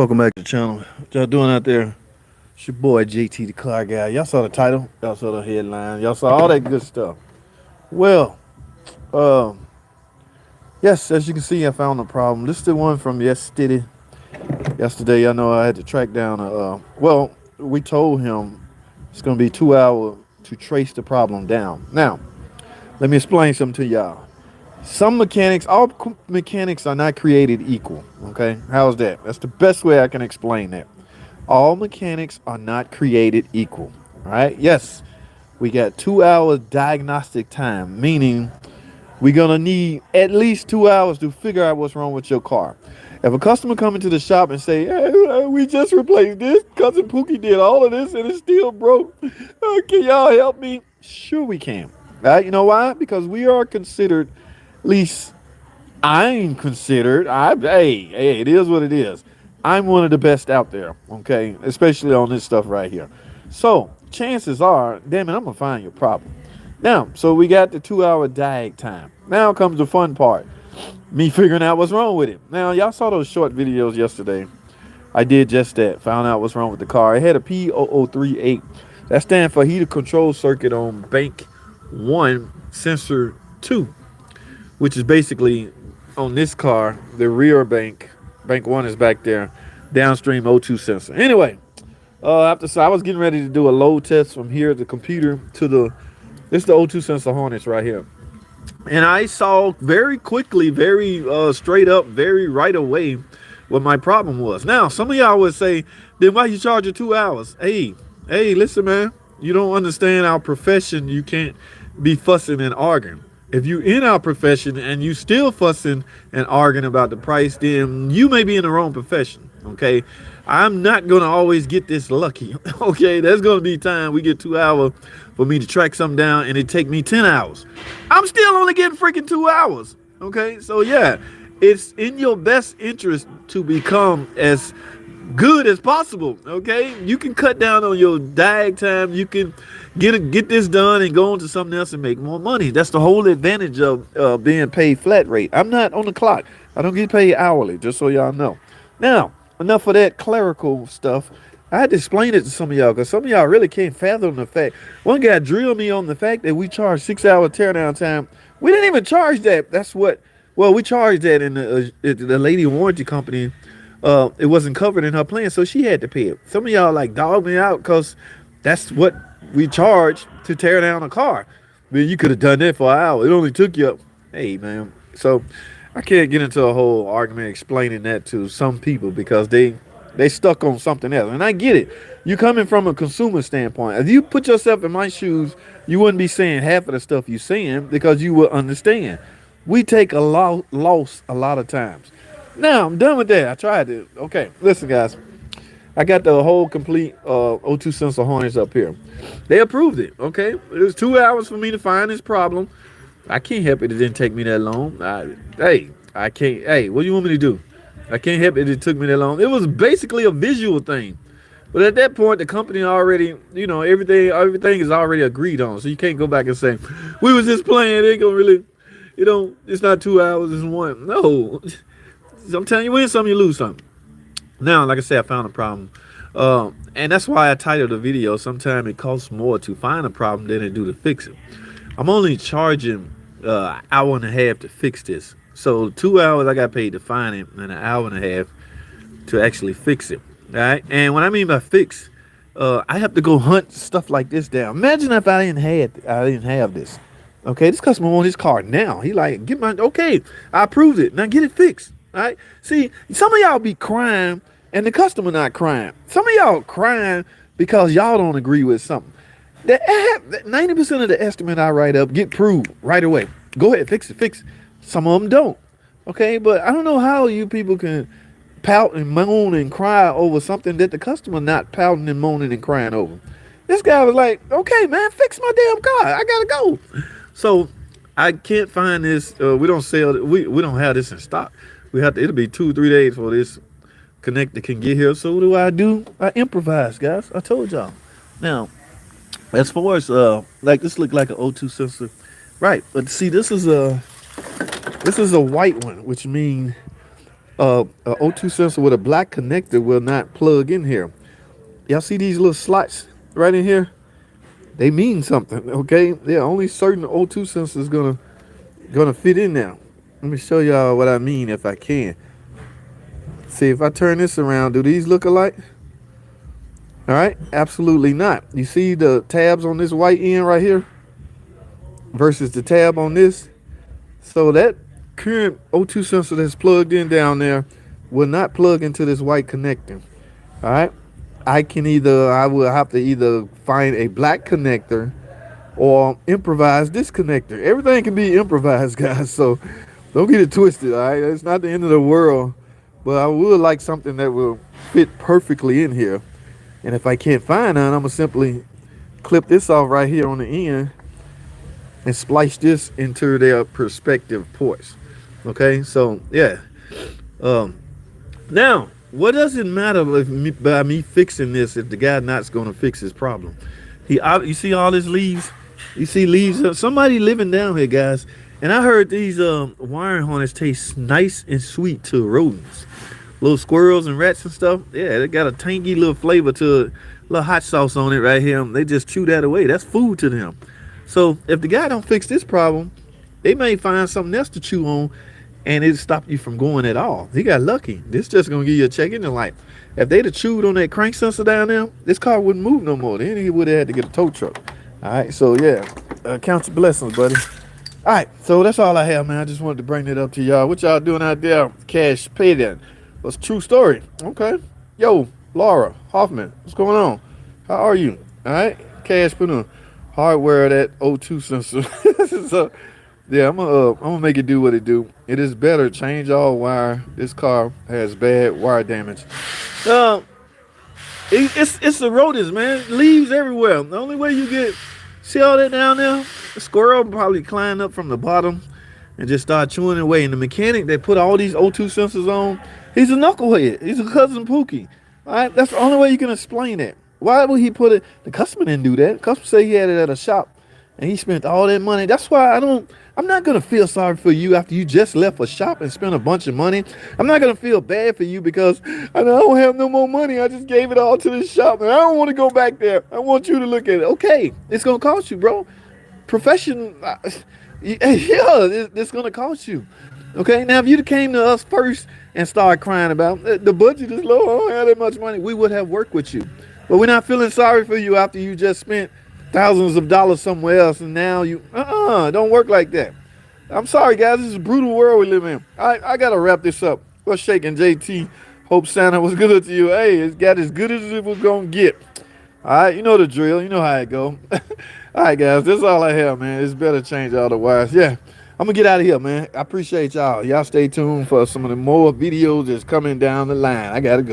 Welcome back to the channel. What y'all doing out there? It's your boy JT the Car Guy. Y'all saw the title. Y'all saw the headline. Y'all saw all that good stuff. Well, um, yes, as you can see, I found a problem. This is the one from yesterday. Yesterday, I know I had to track down well, we told him it's going to be 2 hours to trace the problem down. Now, let me explain something to y'all. Some mechanics, all mechanics are not created equal. Okay, how's that? That's the best way I can explain that. All mechanics are not created equal. All right. Yes, we got 2 hours diagnostic time, meaning we're gonna need at least 2 hours to figure out what's wrong with your car. If a customer come into the shop and say, "Hey, we just replaced this, cousin Pookie did all of this and it's still broke. Can y'all help me?" Sure, we can. All right. You know why? Because we are considered, at least I'm considered. Hey, it is what it is. I'm one of the best out there, okay? Especially on this stuff right here. So chances are, damn it, I'm gonna find your problem. Now, so we got the 2 hour diag time. Now comes the fun part. Me figuring out what's wrong with it. Now, y'all saw those short videos yesterday. I did just that. Found out what's wrong with the car. It had a P0038. That stands for heater control circuit on bank 1 sensor 2, which is basically on this car, the rear bank 1 is back there, downstream O2 sensor. Anyway, so I was getting ready to do a load test from here, the computer, to this is the O2 sensor harness right here. And I saw very quickly, very straight up, very right away what my problem was. Now, some of y'all would say, then why you charging 2 hours? Hey, listen, man, you don't understand our profession. You can't be fussing and arguing. If you in our profession and you still fussing and arguing about the price, then you may be in the wrong profession. Okay, I'm not gonna always get this lucky. Okay, there's gonna be time we get 2 hours for me to track something down, and it take me 10 hours. I'm still only getting freaking 2 hours. Okay, so yeah, it's in your best interest to become as good as possible. Okay, you can cut down on your diag time. You can get this done and go on to something else and make more money. That's the whole advantage of being paid flat rate. I'm not on the clock. I don't get paid hourly, just so y'all know. Now, enough of that clerical stuff. I had to explain it to some of y'all because some of y'all really can't fathom the fact. One guy drilled me on the fact that we charge 6 hour teardown time. We didn't even charge that. Well, we charged that in the lady warranty company. It wasn't covered in her plan, so she had to pay it. Some of y'all like dog me out because that's what we charge to tear down a car. I mean, you could have done that for an hour. It only took you up. Hey, man. So I can't get into a whole argument explaining that to some people because they stuck on something else. And I get it. You coming from a consumer standpoint. If you put yourself in my shoes, you wouldn't be saying half of the stuff you're saying because you would understand. We take a loss a lot of times. Now, I'm done with that. I tried to. Okay, listen, guys. I got the whole complete O2 sensor harness up here. They approved it, okay? It was 2 hours for me to find this problem. I can't help it. It didn't take me that long. I can't. Hey, what do you want me to do? I can't help it. It took me that long. It was basically a visual thing. But at that point, the company already, everything is already agreed on. So you can't go back and say, we was just playing. It ain't gonna really, it's not 2 hours, it's one. No. I'm telling you, win some, you lose some. Now, like I said, I found a problem. And that's why I titled the video, sometimes it costs more to find a problem than it do to fix it. I'm only charging an hour and a half to fix this. So 2 hours I got paid to find it and an hour and a half to actually fix it. All right. And what I mean by fix, I have to go hunt stuff like this down. Imagine if I didn't have this. Okay, this customer wants his car now. He like, okay, I approved it. Now get it fixed. All right. See, some of y'all be crying and the customer not crying. Some of y'all crying because y'all don't agree with something. 90% of the estimate I write up get proved right away. Go ahead, fix it. Some of them don't. Okay, but I don't know how you people can pout and moan and cry over something that the customer not pouting and moaning and crying over. This guy was like, okay, man, fix my damn car. I gotta go. So I can't find this. We don't sell it. We don't have this in stock. It'll be 2-3 days for this connector can get here. So what do? I improvise, guys. I told y'all. Now, as far as like this look like an O2 sensor, right? But see, this is a white one, which means a O2 sensor with a black connector will not plug in here. Y'all see these little slots right in here? They mean something, okay? Yeah, only certain O2 sensors gonna fit in now. Let me show y'all what I mean if I can. See, if I turn this around, do these look alike? All right, absolutely not. You see the tabs on this white end right here versus the tab on this? So that current O2 sensor that's plugged in down there will not plug into this white connector. All right, I will have to either find a black connector or improvise this connector. Everything can be improvised, guys. So don't get it twisted. All right, it's not the end of the world, but I would like something that will fit perfectly in here. And if I can't find none, I'm gonna simply clip this off right here on the end and splice this into their perspective ports. Okay, so yeah. Now, what does it matter if by me fixing this if the guy not's gonna fix his problem? You see all these leaves? You see leaves? Somebody living down here, guys. And I heard these wiring harness taste nice and sweet to rodents. Little squirrels and rats and stuff. Yeah, they got a tangy little flavor to it. Little hot sauce on it right here. They just chew that away. That's food to them. So if the guy don't fix this problem, they may find something else to chew on and it stop you from going at all. He got lucky. This just gonna give you a check engine light. If they'd have chewed on that crank sensor down there, this car wouldn't move no more. Then he would have had to get a tow truck. All right, so yeah, count your blessings, buddy. All right, so that's all I have, man. I just wanted to bring that up to y'all. What y'all doing out there? Cash pay that. That's a true story. Okay. Yo, Laura Hoffman, what's going on? How are you? All right. Cash put on hardware that O2 sensor. So yeah, I'm gonna make it do what it do. It is better. Change all wire. This car has bad wire damage. It's the rodents, man. Leaves everywhere. The only way you get, see all that down there? The squirrel probably climb up from the bottom and just start chewing it away. And the mechanic that put all these O2 sensors on, he's a knucklehead. He's a cousin Pookie. All right, that's the only way you can explain it. Why would he put it? The customer didn't do that. The customer said he had it at a shop, and he spent all that money. That's why I'm not gonna feel sorry for you after you just left a shop and spent a bunch of money. I'm not gonna feel bad for you because I don't have no more money. I just gave it all to the shop, and I don't want to go back there. I want you to look at it. Okay, it's gonna cost you, bro. Profession, yeah, it's gonna cost you. Okay, now if you came to us first and started crying about the budget is low, I don't have that much money, we would have worked with you. But we're not feeling sorry for you after you just spent thousands of dollars somewhere else and now you, don't work like that. I'm sorry, guys, this is a brutal world we live in. I gotta wrap this up. What's shaking, JT? Hope Santa was good to you. Hey, it's got as good as it was gonna get. All right, you know the drill. You know how it go. All right, guys, that's all I have, man. It's better change all the wires. Yeah, I'm going to get out of here, man. I appreciate y'all. Y'all stay tuned for some of the more videos that's coming down the line. I got to go.